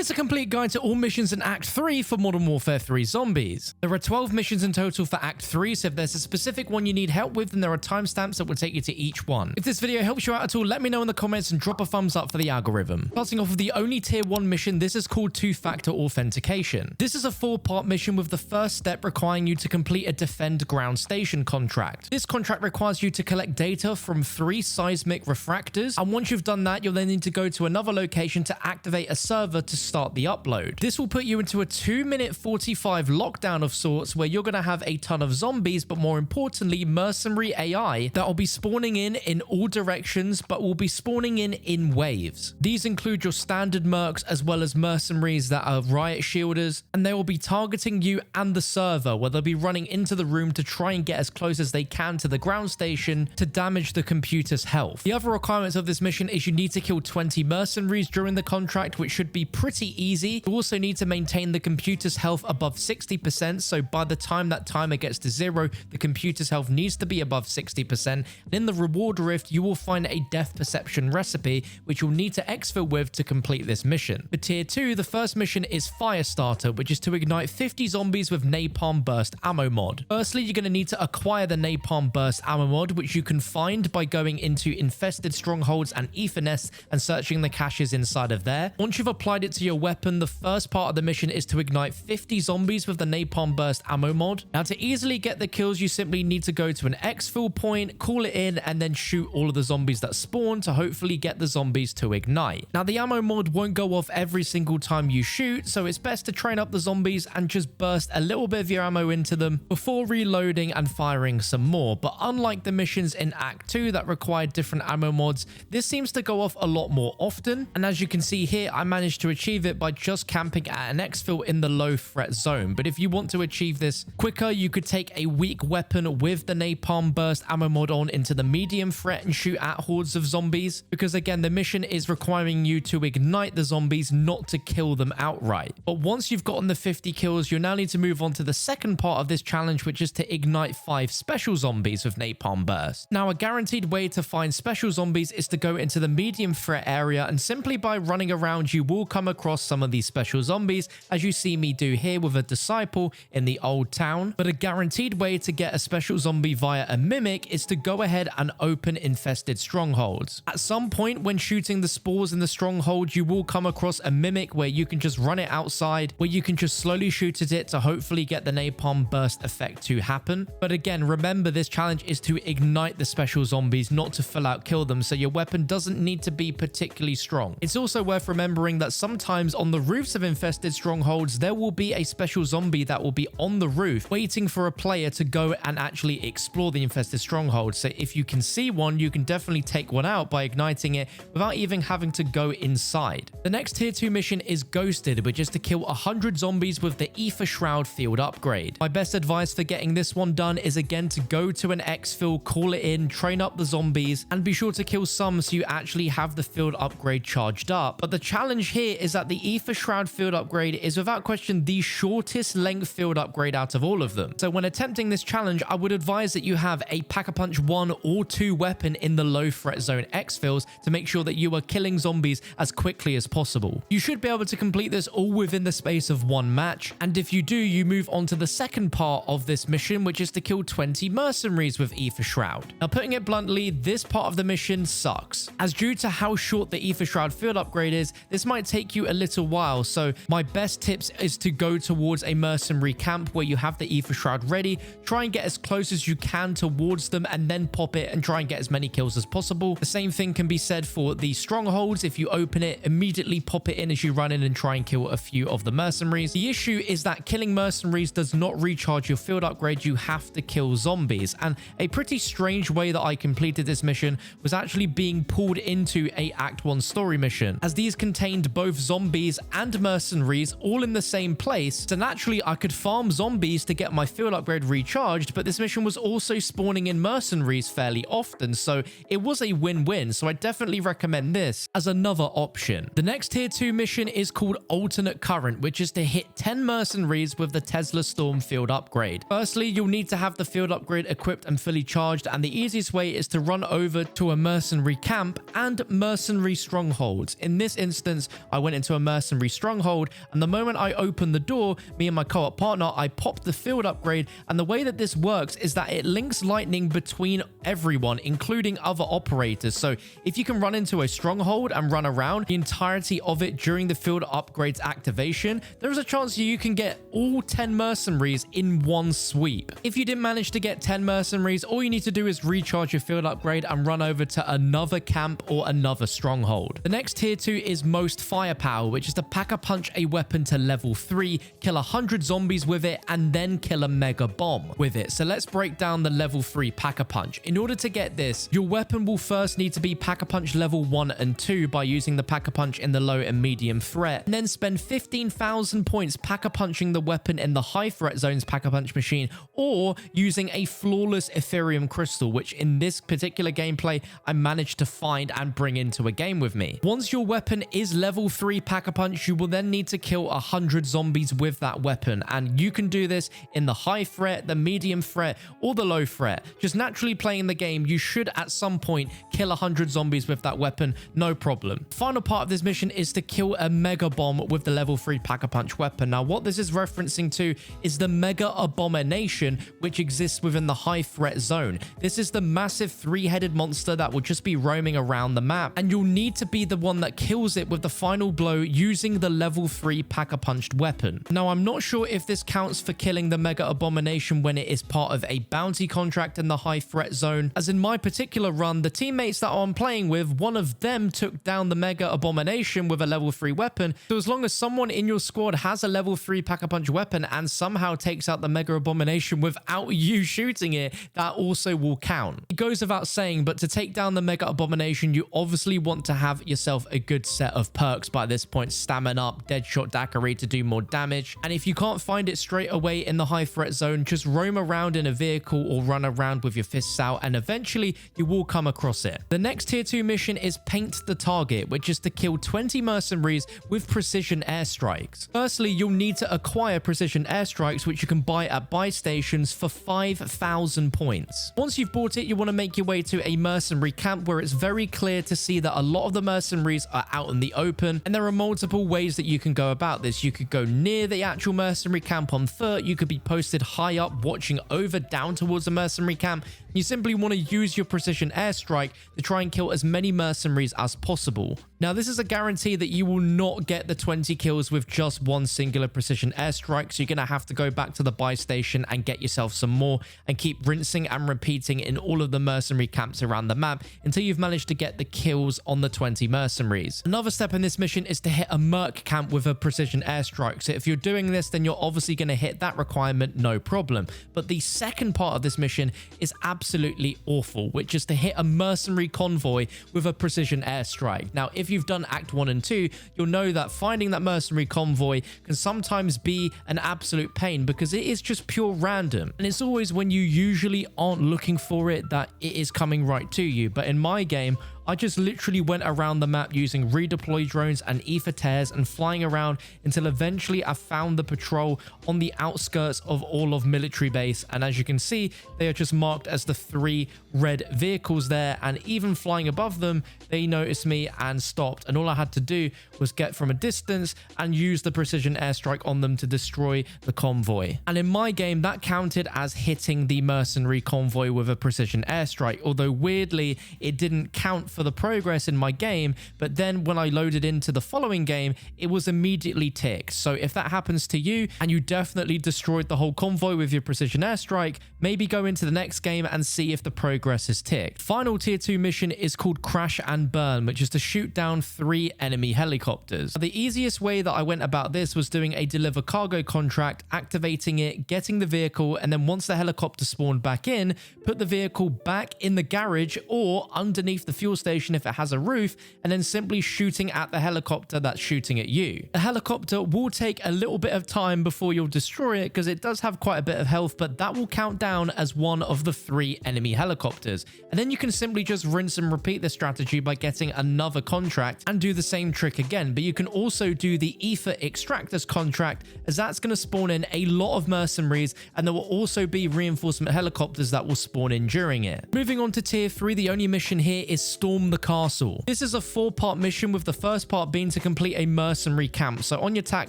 Here's a complete guide to all missions in Act 3 for Modern Warfare 3 Zombies. There are 12 missions in total for Act 3, so if there's a specific one you need help with, then there are timestamps that will take you to each one. If this video helps you out at all, let me know in the comments and drop a thumbs up for the algorithm. Starting off with the only tier 1 mission, this is called Factor Authentication. This is a 4-part mission with the first step requiring you to complete a Defend Ground Station contract. This contract requires you to collect data from 3 seismic refractors, and once you've done that, you'll then need to go to another location to activate a server to start the upload. This will put you into a 2-minute 45 lockdown of sorts where you're going to have a ton of zombies, but more importantly, mercenary AI that will be spawning in all directions, but will be spawning in waves. These include your standard mercs as well as mercenaries that are riot shielders, and they will be targeting you and the server, where they'll be running into the room to try and get as close as they can to the ground station to damage the computer's health. The other requirements of this mission is you need to kill 20 mercenaries during the contract, which should be pretty easy. You also need to maintain the computer's health above 60%, so by the time that timer gets to 0, the computer's health needs to be above 60%. And in the reward rift, you will find a death perception recipe, which you'll need to exfil with to complete this mission. For tier 2, the first mission is Firestarter, which is to ignite 50 zombies with Napalm Burst ammo mod. Firstly, you're going to need to acquire the Napalm Burst ammo mod, which you can find by going into infested strongholds and ether nests and searching the caches inside of there. Once you've applied it to your weapon, the first part of the mission is to ignite 50 zombies with the Napalm Burst ammo mod. Now, to easily get the kills, you simply need to go to an exfil point, call it in, and then shoot all of the zombies that spawn to hopefully get the zombies to ignite. Now, the ammo mod won't go off every single time you shoot, so it's best to train up the zombies and just burst a little bit of your ammo into them before reloading and firing some more. But unlike the missions in Act 2 that require different ammo mods, this seems to go off a lot more often, and as you can see here, I managed to achieve it by just camping at an exfil in the low threat zone. But if you want to achieve this quicker, you could take a weak weapon with the Napalm Burst ammo mod on into the medium threat and shoot at hordes of zombies, because again, the mission is requiring you to ignite the zombies, not to kill them outright. But once you've gotten the 50 kills, you now need to move on to the second part of this challenge, which is to ignite 5 special zombies with Napalm Burst. Now, a guaranteed way to find special zombies is to go into the medium threat area, and simply by running around, you will come across some of these special zombies, as you see me do here with a disciple in the old town. But a guaranteed way to get a special zombie via a mimic is to go ahead and open infested strongholds. At some point when shooting the spores in the stronghold, you will come across a mimic where you can just run it outside, where you can just slowly shoot at it to hopefully get the Napalm Burst effect to happen. But again, remember, this challenge is to ignite the special zombies, not to full out kill them, so your weapon doesn't need to be particularly strong. It's also worth remembering that sometimes on the roofs of infested strongholds, there will be a special zombie that will be on the roof waiting for a player to go and actually explore the infested stronghold. So if you can see one, you can definitely take one out by igniting it without even having to go inside. The next tier 2 mission is Ghosted, which is to kill 100 zombies with the Ether Shroud field upgrade. My best advice for getting this one done is again to go to an exfil, call it in, train up the zombies, and be sure to kill some so you actually have the field upgrade charged up. But the challenge here is that the Ether Shroud field upgrade is without question the shortest length field upgrade out of all of them. So when attempting this challenge, I would advise that you have a Pack-a-Punch 1 or 2 weapon in the low threat zone exfils to make sure that you are killing zombies as quickly as possible. You should be able to complete this all within the space of 1 match, and if you do, you move on to the second part of this mission, which is to kill 20 mercenaries with Ether Shroud. Now, putting it bluntly, this part of the mission sucks, as due to how short the Ether Shroud field upgrade is, this might take you a little while. So my best tips is to go towards a mercenary camp where you have the Ether Shroud ready, try and get as close as you can towards them, and then pop it and try and get as many kills as possible. The same thing can be said for the strongholds. If you open it, immediately pop it in as you run in and try and kill a few of the mercenaries. The issue is that killing mercenaries does not recharge your field upgrade. You have to kill zombies, and a pretty strange way that I completed this mission was actually being pulled into a Act 1 story mission, as these contained both zombies and mercenaries all in the same place. So naturally, I could farm zombies to get my field upgrade recharged, but this mission was also spawning in mercenaries fairly often, so it was a win-win. So I definitely recommend this as another option. The next tier 2 mission is called Alternate Current, which is to hit 10 mercenaries with the Tesla Storm field upgrade. Firstly, you'll need to have the field upgrade equipped and fully charged, and the easiest way is to run over to a mercenary camp and mercenary strongholds. In this instance, I went into into a mercenary stronghold, and the moment I open the door, me and my co-op partner, I pop the field upgrade, and the way that this works is that it links lightning between everyone, including other operators. So if you can run into a stronghold and run around the entirety of it during the field upgrades activation, there's a chance you can get all 10 mercenaries in one sweep. If you didn't manage to get 10 mercenaries, all you need to do is recharge your field upgrade and run over to another camp or another stronghold. The next tier 2 is most firepower, which is to pack-a-punch a weapon to level 3, kill 100 zombies with it, and then kill a mega bomb with it. So let's break down the level 3 pack-a-punch. In order to get this, your weapon will first need to be pack-a-punch level 1 and 2 by using the pack-a-punch in the low and medium threat, and then spend 15,000 points pack-a-punching the weapon in the high threat zone's pack-a-punch machine, or using a flawless Ethereum crystal, which in this particular gameplay I managed to find and bring into a game with me. Once your weapon is level 3 pack-a-punch, you will then need to kill 100 zombies with that weapon, and you can do this in the high threat, the medium threat, or the low threat. Just naturally playing the game, you should at some point kill 100 zombies with that weapon, no problem. The final part of this mission is to kill a mega bomb with the level 3 pack-a-punch weapon. Now what this is referencing to is the mega abomination, which exists within the high threat zone. This is the massive 3-headed monster that will just be roaming around the map, and you'll need to be the one that kills it with the final blow using the level 3 pack-a-punched weapon. Now I'm not sure if this counts for killing the mega abomination when it is part of a bounty contract in the high threat zone, as in my particular run, the teammates that I'm playing with, one of them took down the mega abomination with a level 3 weapon. So as long as someone in your squad has a level 3 pack-a-punch weapon and somehow takes out the mega abomination without you shooting it, that also will count. It goes without saying, but to take down the mega abomination, you obviously want to have yourself a good set of perks by this point: stamina up, deadshot daiquiri to do more damage. And if you can't find it straight away in the high threat zone, just roam around in a vehicle or run around with your fists out, and eventually you will come across it. The next tier 2 mission is paint the target, which is to kill 20 mercenaries with precision airstrikes. Firstly, you'll need to acquire precision airstrikes, which you can buy at buy stations for 5,000 points. Once you've bought it, you want to make your way to a mercenary camp where it's very clear to see that a lot of the mercenaries are out in the open, and there are multiple ways that you can go about this. You could go near the actual mercenary camp on foot, you could be posted high up watching over down towards the mercenary camp. You simply want to use your precision airstrike to try and kill as many mercenaries as possible. Now this is a guarantee that you will not get the 20 kills with just one singular precision airstrike, so you're going to have to go back to the buy station and get yourself some more and keep rinsing and repeating in all of the mercenary camps around the map until you've managed to get the kills on the 20 mercenaries. Another step in this mission is to hit a merc camp with a precision airstrike. So if you're doing this, then you're obviously going to hit that requirement, no problem. But the second part of this mission is absolutely awful, which is to hit a mercenary convoy with a precision airstrike. Now, if you've done Act 1 and 2, you'll know that finding that mercenary convoy can sometimes be an absolute pain because it is just pure random. And it's always when you usually aren't looking for it that it is coming right to you. But in my game, I just literally went around the map using redeploy drones and ether tears and flying around until eventually I found the patrol on the outskirts of all of military base. And as you can see, they are just marked as the 3 red vehicles there, and even flying above them, they noticed me and stopped. And all I had to do was get from a distance and use the precision airstrike on them to destroy the convoy. And in my game, that counted as hitting the mercenary convoy with a precision airstrike, although weirdly, it didn't count for the progress in my game. But then when I loaded into the following game, it was immediately ticked. So if that happens to you and you definitely destroyed the whole convoy with your precision airstrike, maybe go into the next game and see if the progress is ticked. Final tier 2 mission is called Crash and Burn, which is to shoot down 3 enemy helicopters. The easiest way that I went about this was doing a deliver cargo contract, activating it, getting the vehicle, and then once the helicopter spawned back in, put the vehicle back in the garage or underneath the fuel station if it has a roof, and then simply shooting at the helicopter that's shooting at you. The helicopter will take a little bit of time before you'll destroy it because it does have quite a bit of health, but that will count down as one of the 3 enemy helicopters. And then you can simply just rinse and repeat this strategy by getting another contract and do the same trick again. But you can also do the ether extractors contract, as that's going to spawn in a lot of mercenaries, and there will also be reinforcement helicopters that will spawn in during it. Moving on to tier 3, the only mission here is Storm Storm the Castle. This is a 4-part mission, with the first part being to complete a mercenary camp. So on your attack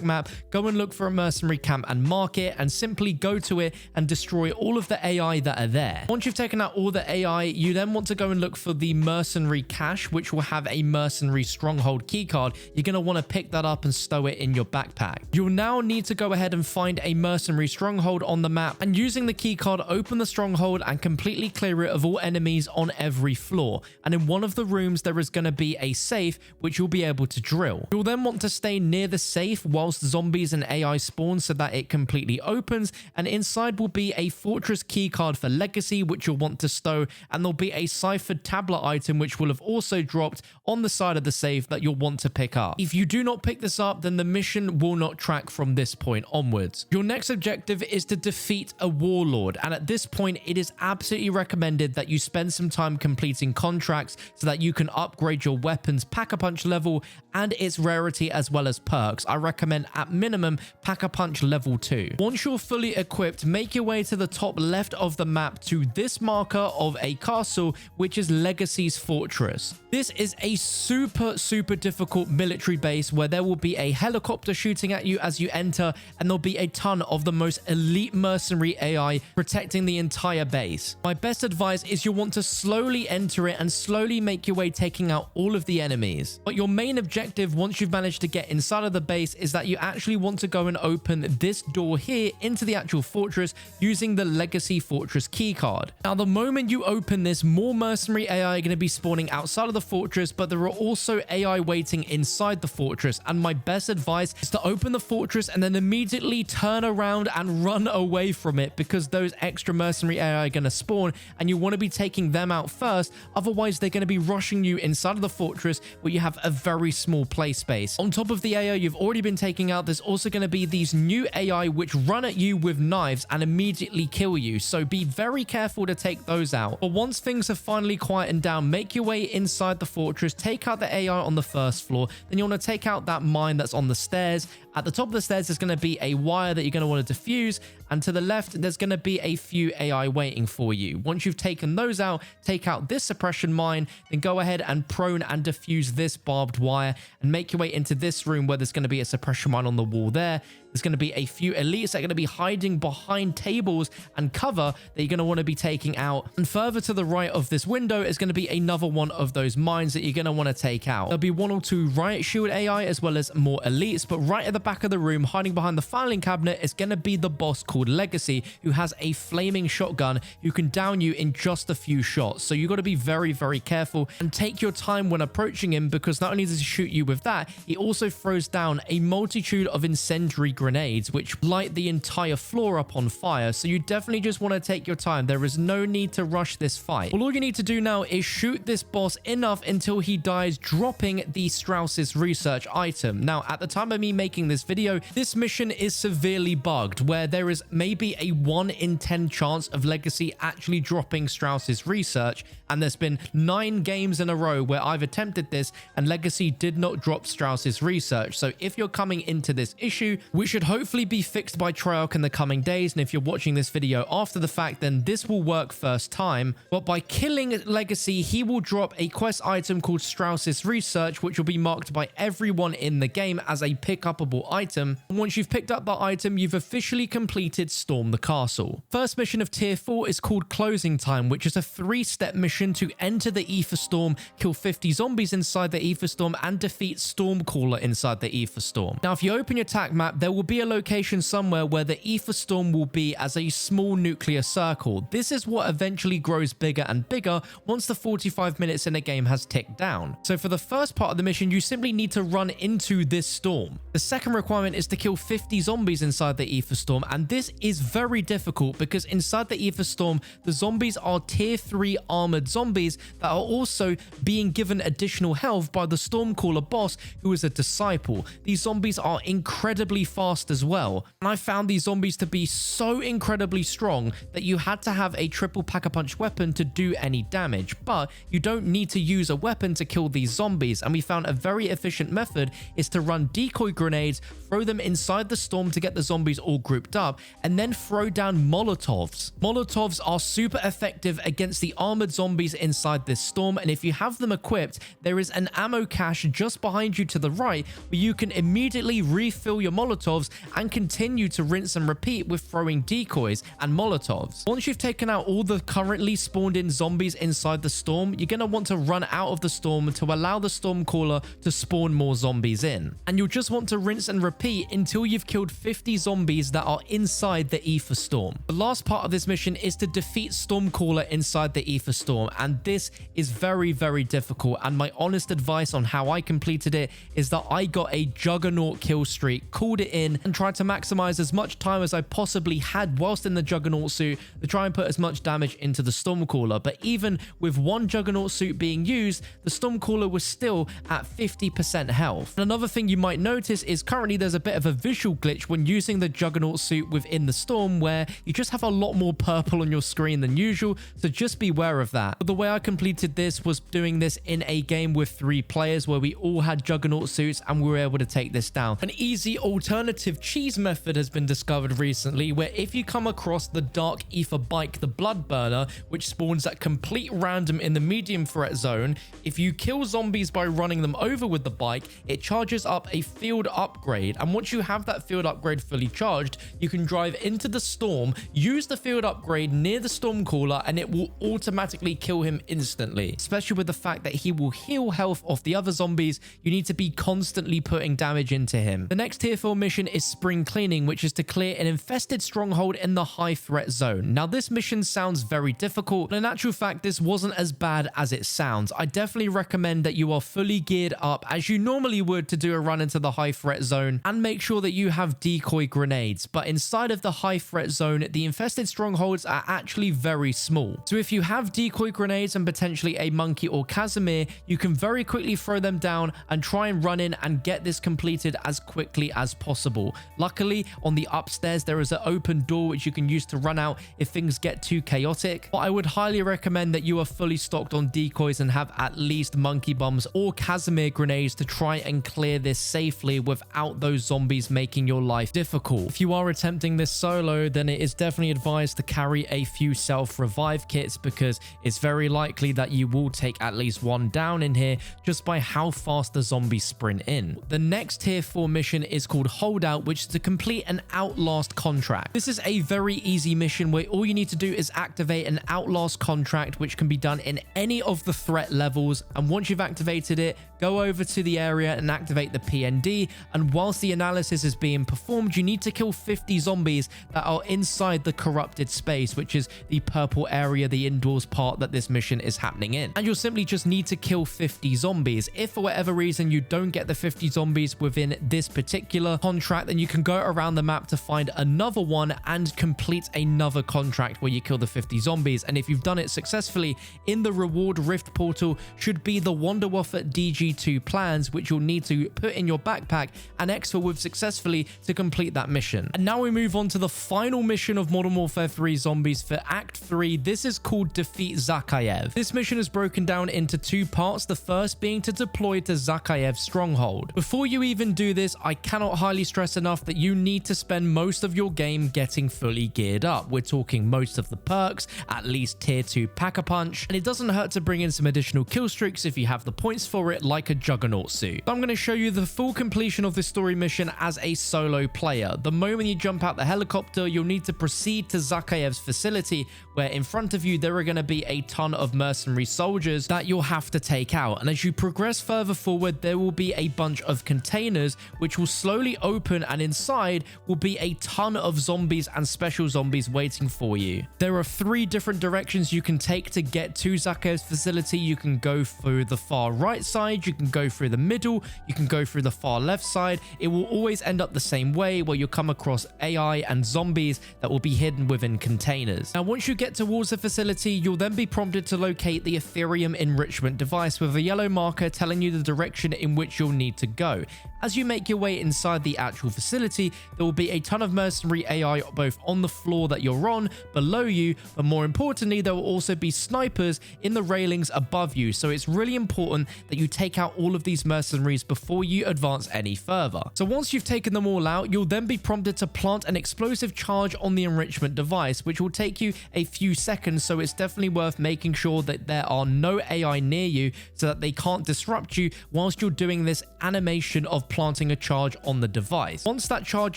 map, go and look for a mercenary camp and mark it, and simply go to it and destroy all of the AI that are there. Once you've taken out all the AI, you then want to go and look for the mercenary cache, which will have a mercenary stronghold keycard. You're going to want to pick that up and stow it in your backpack. You'll now need to go ahead and find a mercenary stronghold on the map, and using the keycard, open the stronghold and completely clear it of all enemies on every floor. And in one of the rooms, there is going to be a safe which you'll be able to drill. You'll then want to stay near the safe whilst zombies and AI spawn so that it completely opens, and inside will be a fortress keycard for legacy which you'll want to stow, and there'll be a ciphered tablet item which will have also dropped on the side of the safe that you'll want to pick up. If you do not pick this up, then the mission will not track from this point onwards. Your next objective is to defeat a warlord, and at this point it is absolutely recommended that you spend some time completing contracts so that you can upgrade your weapons Pack-a-Punch level and its rarity as well as perks. I recommend at minimum Pack-a-Punch level 2. Once you're fully equipped, make your way to the top left of the map to this marker of a castle, which is Legacy's Fortress. This is a super difficult military base where there will be a helicopter shooting at you as you enter, and there'll be a ton of the most elite mercenary AI protecting the entire base. My best advice is you'll want to slowly enter it and slowly make your way taking out all of the enemies. But your main objective once you've managed to get inside of the base is that you actually want to go and open this door here into the actual fortress using the Legacy Fortress keycard. Now, the moment you open this, more mercenary AI are going to be spawning outside of the fortress, but there are also AI waiting inside the fortress, and my best advice is to open the fortress and then immediately turn around and run away from it, because those extra mercenary AI are going to spawn and you want to be taking them out first. Otherwise, they're going to be rushing you inside of the fortress where you have a very small play space. On top of the AI you've already been taking out, there's also going to be these new AI which run at you with knives and immediately kill you, so be very careful to take those out. But once things have finally quietened down, make your way inside the fortress, take out the AI on the first floor, then you want to take out that mine that's on the stairs. At the top of the stairs, there's going to be a wire that you're going to want to defuse, and to the left, there's going to be a few AI waiting for you. Once you've taken those out, take out this suppression mine, then go ahead and prone and defuse this barbed wire, and make your way into this room where there's going to be a suppression mine on the wall there. There's going to be a few elites that are going to be hiding behind tables and cover that you're going to want to be taking out. And further to the right of this window is going to be another one of those mines that you're going to want to take out. There'll be 1 or 2 riot shield AI as well as more elites, but right at the back of the room, hiding behind the filing cabinet, is going to be the boss called Legacy, who has a flaming shotgun who can down you in just a few shots. So you've got to be very careful and take your time when approaching him, because not only does he shoot you with that, he also throws down a multitude of incendiary grenades which light the entire floor up on fire. So you definitely just want to take your time. There is no need to rush this fight. All you need to do now is shoot this boss enough until he dies, dropping the Strauss's research item. Now, at the time of me making this video, this mission is severely bugged, where there is maybe a 1 in 10 chance of Legacy actually dropping Strauss's research, and there's been 9 games in a row where I've attempted this and Legacy did not drop Strauss's research. So if you're coming into this issue, which should hopefully be fixed by Treyarch in the coming days, and if you're watching this video after the fact, then this will work first time. But by killing Legacy, he will drop a quest item called Strauss's research, which will be marked by everyone in the game as a pick-upable item. And once you've picked up that item, you've officially completed Storm the Castle. First mission of tier 4 is called Closing Time, which is a 3-step mission to enter the Ether Storm, kill 50 zombies inside the Ether Storm, and defeat Stormcaller inside the Ether Storm. Now, if you open your attack map, there will be a location somewhere where the Ether Storm will be as a small nuclear circle. This is what eventually grows bigger and bigger once the 45 minutes in a game has ticked down. So for the first part of the mission, you simply need to run into this storm. The second requirement is to kill 50 zombies inside the Ether Storm, and this is very difficult because inside the Ether Storm, the zombies are tier 3 armored zombies that are also being given additional health by the Stormcaller boss, who is a disciple. These zombies are incredibly fast as well, and I found these zombies to be so incredibly strong that you had to have a triple Pack-a-Punch weapon to do any damage, but you don't need to use a weapon to kill these zombies. And we found a very efficient method is to run decoy grenades, throw them inside the storm to get the zombies all grouped up, and then throw down Molotovs. Molotovs are super effective against the armored zombies inside this storm, storm, and if you have them equipped, there is an ammo cache just behind you to the right where you can immediately refill your Molotovs and continue to rinse and repeat with throwing decoys and Molotovs. Once you've taken out all the currently spawned in zombies inside the storm, you're going to want to run out of the storm to allow the Stormcaller to spawn more zombies in. And you'll just want to rinse and repeat until you've killed 50 zombies that are inside the Ether Storm. The last part of this mission is to defeat Stormcaller inside the Ether Storm, and this is very, very difficult, and my honest advice on how I completed it is that I got a Juggernaut kill streak, called it in, and tried to maximize as much time as I possibly had whilst in the Juggernaut suit to try and put as much damage into the Stormcaller. But even with one Juggernaut suit being used, the Stormcaller was still at 50% health. And another thing you might notice is currently there's a bit of a visual glitch when using the Juggernaut suit within the storm, where you just have a lot more purple on your screen than usual, so just beware of that. But the way I completed this was doing this in a game with 3 players where we all had Juggernaut suits and we were able to take this down. An easy alternative cheese method has been discovered recently, where if you come across the Dark Ether Bike, the Blood Burner, which spawns at complete random in the medium threat zone, if you kill zombies by running them over with the bike, it charges up a field upgrade, and once you have that field upgrade fully charged, you can drive into the storm, use the field upgrade near the Stormcaller, and it will automatically kill him instantly. Especially with the fact that he will heal health off the other zombies, you need to be constantly putting damage into him. The next tier 4 mission is Spring Cleaning, which is to clear an infested stronghold in the high threat zone. Now this mission sounds very difficult, but in actual fact this wasn't as bad as it sounds. I definitely recommend that you are fully geared up as you normally would to do a run into the high threat zone, and make sure that you have decoy grenades. But inside of the high threat zone, the infested strongholds are actually very small. So if you have decoy grenades and potentially a monkey or Casimir, you can very quickly throw them down and try and run in and get this completed as quickly as possible. Luckily, on the upstairs, there is an open door which you can use to run out if things get too chaotic. But I would highly recommend that you are fully stocked on decoys and have at least monkey bombs or Casimir grenades to try and clear this safely without those zombies making your life difficult. If you are attempting this solo, then it is definitely advised to carry a few self-revive kits, because it's very likely that you will take at least one down in here just by how fast the zombies sprint in. The next tier 4 mission is called Holdout, which is to complete an Outlast contract. This is a very easy mission where all you need to do is activate an Outlast contract, which can be done in any of the threat levels, and once you've activated it, go over to the area and activate the PND, and whilst the analysis is being performed, you need to kill 50 zombies that are inside the corrupted space, which is the purple area, the indoors part that this mission is happening in. And you'll simply just need to kill 50 zombies. If for whatever reason you don't get the 50 zombies within this particular contract, then you can go around the map to find another one and complete another contract where you kill the 50 zombies. And if you've done it successfully, in the reward rift portal should be the Wonderwaffe DG2 plans, which you'll need to put in your backpack and exfil with successfully to complete that mission. And now we move on to the final mission of Modern Warfare 3 Zombies for Act 3. This is called Defeat Zakhaev. This mission is broken down into 2 parts, the first being to deploy to Zakhaev's stronghold. Before you even do this, I cannot highly stress enough that you need to spend most of your game getting fully geared up. We're talking most of the perks, at least tier 2 Pack-a-Punch, and it doesn't hurt to bring in some additional kill streaks if you have the points for it, like a Juggernaut suit. So I'm going to show you the full completion of this story mission as a solo player. The moment you jump out the helicopter, you'll need to proceed to Zakhaev's facility, where in front of you there are going to be a ton of mercenary soldiers that you'll have to take out. And as you progress further forward, there will be a bunch of containers which will slowly open, and inside will be a ton of zombies and special zombies waiting for you. There are 3 different directions you can take to get to Zakhaev's facility. You can go through the far right side, you can go through the middle, you can go through the far left side. It will always end up the same way, where you'll come across AI and zombies that will be hidden within containers. Now once you get towards the facility, you'll then be prompted to locate the Ethereum enrichment device with a yellow marker telling you the direction in which you'll need to go. As you make your way inside the actual facility, there will be a ton of mercenary AI both on the floor that you're on, below you, but more importantly, there will also be snipers in the railings above you. So it's really important that you take out all of these mercenaries before you advance any further. So once you've taken them all out, you'll then be prompted to plant an explosive charge on the enrichment device, which will take you a few seconds, so it's definitely worth making sure that there are are no AI near you so that they can't disrupt you whilst you're doing this animation of planting a charge on the device. Once that charge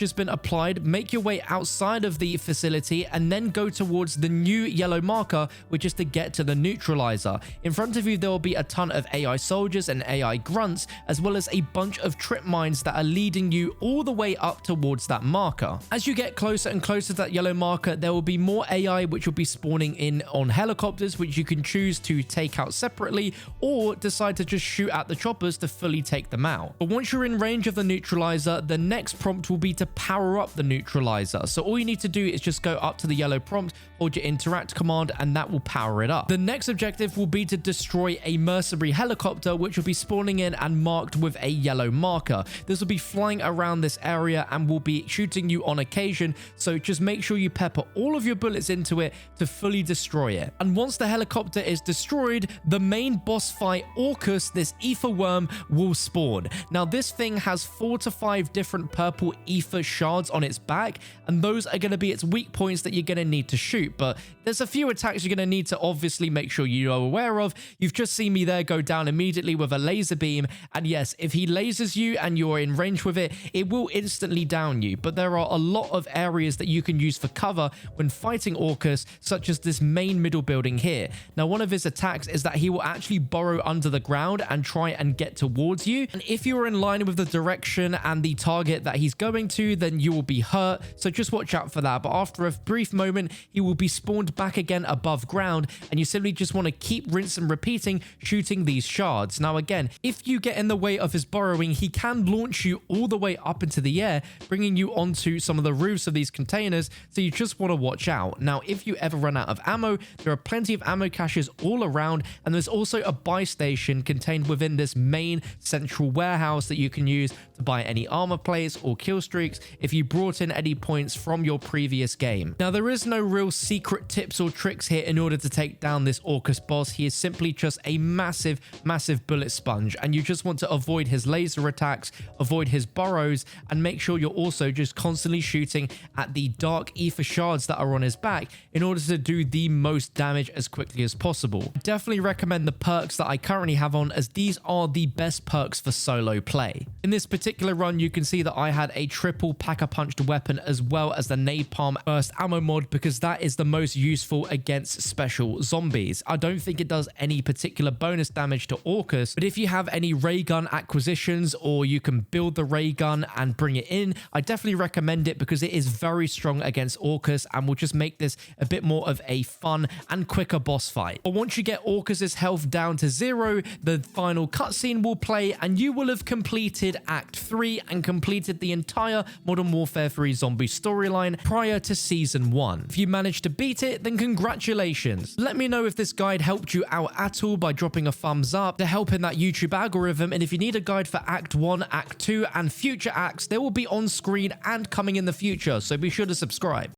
has been applied, make your way outside of the facility and then go towards the new yellow marker, which is to get to the neutralizer. In front of you, there will be a ton of AI soldiers and AI grunts, as well as a bunch of trip mines that are leading you all the way up towards that marker. As you get closer and closer to that yellow marker, there will be more AI which will be spawning in on helicopters, which you can choose to take out separately or decide to just shoot at the choppers to fully take them out. But once you're in range of the neutralizer, the next prompt will be to power up the neutralizer. So all you need to do is just go up to the yellow prompt, hold your interact command, and that will power it up. The next objective will be to destroy a mercenary helicopter, which will be spawning in and marked with a yellow marker. This will be flying around this area and will be shooting you on occasion, so just make sure you pepper all of your bullets into it to fully destroy it. And once the helicopter is destroyed, the main boss fight, Orcus, this ether worm, will spawn. Now this thing has 4 to 5 different purple ether shards on its back, and those are going to be its weak points that you're going to need to shoot. But there's a few attacks you're going to need to obviously make sure you are aware of. You've just seen me there go down immediately with a laser beam, and yes, if he lasers you and you're in range with it, it will instantly down you. But there are a lot of areas that you can use for cover when fighting Orcus, such as this main middle building here. Now one of his attacks is that he will actually burrow under the ground and try and get towards you, and if you are in line with the direction and the target that he's going to, then you will be hurt, so just watch out for that. But after a brief moment, he will be spawned back again above ground, and you simply just want to keep rinse and repeating shooting these shards. Now again, if you get in the way of his burrowing, he can launch you all the way up into the air, bringing you onto some of the roofs of these containers, so you just want to watch out. Now if you ever run out of ammo, there are plenty of ammo caches all around, and there's also a buy station contained within this main central warehouse that you can use to buy any armor plates or kill streaks if you brought in any points from your previous game. Now there is no real secret tips or tricks here in order to take down this Orcus boss. He is simply just a massive bullet sponge, and you just want to avoid his laser attacks, avoid his burrows, and make sure you're also just constantly shooting at the dark ether shards that are on his back in order to do the most damage as quickly as possible. I definitely recommend the perks that I currently have on, as these are the best perks for solo play. In this particular run, you can see that I had a triple pack-a-punched weapon as well as the napalm burst ammo mod, because that is the most useful against special zombies. I don't think it does any particular bonus damage to Orcus, but if you have any ray gun acquisitions or you can build the ray gun and bring it in, I definitely recommend it because it is very strong against Orcus and will just make this a bit more of a fun and quicker boss fight. But once you get Orcus's health down to 0, the final cutscene will play and you will have completed Act 3 and completed the entire Modern Warfare 3 zombie storyline prior to Season 1. If you managed to beat it, then congratulations. Let me know if this guide helped you out at all by dropping a thumbs up to help in that YouTube algorithm, and if you need a guide for Act 1, Act 2 and future acts, they will be on screen and coming in the future, so be sure to subscribe.